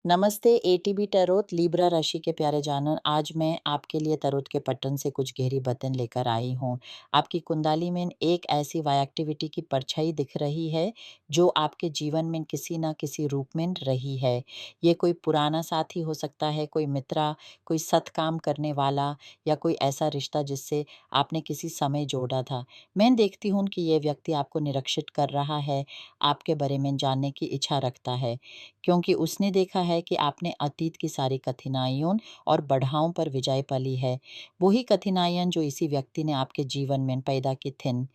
नमस्ते ATB tarot Libra राशि के प्यारे जानवर। आज मैं आपके लिए टैरोट के पैटर्न से कुछ गहरी बातें लेकर आई हूँ। आपकी कुंडली में एक ऐसी वाय एक्टिविटी की परछाई दिख रही है जो आपके जीवन में किसी ना किसी रूप में रही है। ये कोई पुराना साथी हो सकता है, कोई मित्र, कोई सत काम करने वाला या कोई ऐसा रिश्ता जिससे आपने किसी समय जोड़ा था। मैं देखती हूँ कि ये व्यक्ति आपको निरीक्षित कर रहा है, आपके बारे में जानने की इच्छा रखता है, क्योंकि उसने देखा है कि आपने अतीत की सारी कठिनाइयों और बढ़ावों पर विजय पाली है। वही कठिनाइयाँ जो इसी व्यक्ति ने आपके जीवन में पैदा की थीं।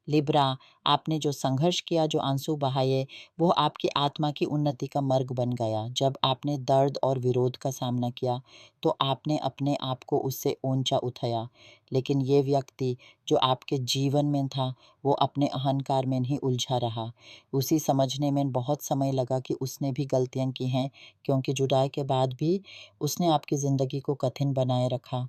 लिब्रा, आपने जो संघर्ष किया, जो आंसू बहाए, वो आपकी आत्मा की उन्नति का मार्ग बन गया। जब आपने दर्द और विरोध का सामना किया, तो आपने अपने आप को उससे ऊंचा उठाया। लेकिन ये व्यक्ति जो आपके जीवन में था, वो अपने अहंकार में ही उलझा रहा। उसी समझने में बहुत समय लगा कि उसने भी गलतियाँ की हैं, क्योंकि जुदाई के बाद भी उसने आपकी ज़िंदगी को कठिन बनाए रखा।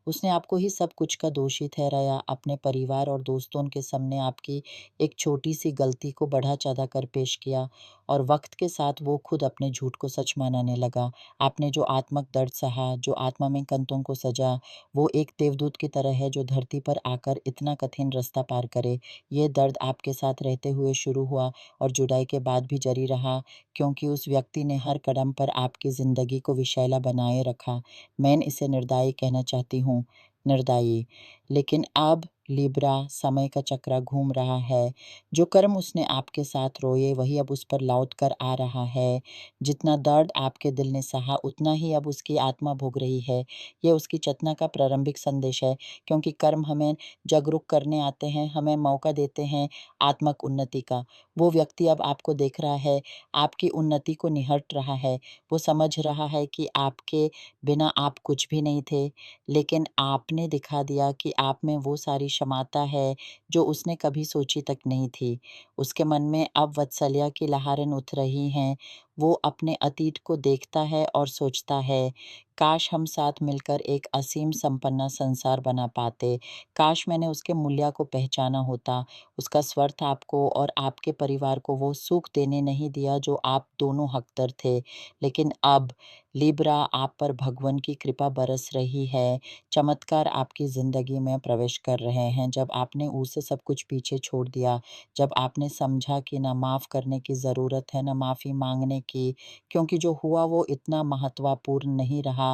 उसने आपको ही सब कुछ का दोषी ठहराया, अपने परिवार और दोस्तों के सामने आपकी एक छोटी-सी गलती को बढ़ा-चढ़ा कर पेश किया और वक़्त के साथ वो खुद अपने झूठ को सच मानने लगा। आपने जो आत्मिक दर्द सहा, जो आत्मा में कंतों को सजा, वो एक देवदूत की तरह है जो धरती पर आकर इतना कठिन रास्ता पार करे। ये दर्द आपके साथ रहते हुए शुरू हुआ और जुदाई के बाद भी जारी रहा, क्योंकि उस व्यक्ति ने हर कदम पर आपकी ज़िंदगी को विषैला बनाए रखा। मैं इसे निर्दयी कहना चाहती हूँ, निर्दयी। लेकिन अब लिब्रा, समय का चक्र घूम रहा है। जो कर्म उसने आपके साथ रोए, वही अब उस पर लौट कर आ रहा है। जितना दर्द आपके दिल ने सहा, उतना ही अब उसकी आत्मा भोग रही है। यह उसकी चेतना का प्रारंभिक संदेश है, क्योंकि कर्म हमें जागरूक करने आते हैं, हमें मौका देते हैं आत्मिक उन्नति का। वो व्यक्ति अब आपको देख रहा है, आपकी उन्नति को निहट रहा है। वो समझ रहा है कि आपके बिना आप कुछ भी नहीं थे, लेकिन आपने दिखा दिया कि आप में वो सारी क्षमता है जो उसने कभी सोची तक नहीं थी। उसके मन में अब वात्सल्य की लहरें उठ रही हैं। वो अपने अतीत को देखता है और सोचता है, काश हम साथ मिलकर एक असीम संपन्न संसार बना पाते। काश मैंने उसके मूल्य को पहचाना होता, उसका स्वार्थ आपको और आपके परिवार को वो सुख देने नहीं दिया जो आप दोनों हकदार थे। लेकिन अब लिब्रा, आप पर भगवान की कृपा बरस रही है। चमत्कार आपकी ज़िंदगी में प्रवेश कर रहे हैं। जब आपने उसे सब कुछ पीछे छोड़ दिया, जब आपने समझा कि ना माफ़ करने की ज़रूरत है, ना माफ़ी माँगने की, क्योंकि जो हुआ वो इतना महत्वपूर्ण नहीं रहा,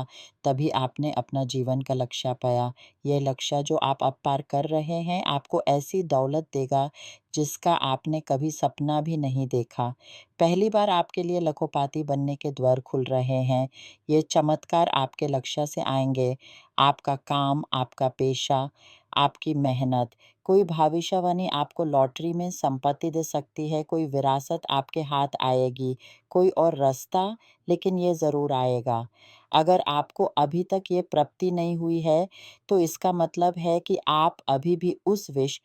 तभी आपने अपना जीवन का लक्ष्य पाया। ये लक्ष्य जो आप अब पार कर रहे हैं, आपको ऐसी दौलत देगा, जिसका आपने कभी सपना भी नहीं देखा। पहली बार आपके लिए लखोपाती बनने के द्वार खुल रहे हैं। ये चमत्कार आपके लक्ष्य से आएँगे। आपका काम, आपका पेशा, आपकी मेहनत। कोई भविष्यवाणी आपको लॉटरी में संपत्ति दे सकती है, कोई विरासत आपके हाथ आएगी, कोई और रास्ता, लेकिन ये ज़रूर आएगा। अगर आपको अभी तक ये प्राप्ति नहीं हुई है, तो इसका मतलब है कि आप अभी भी उस विष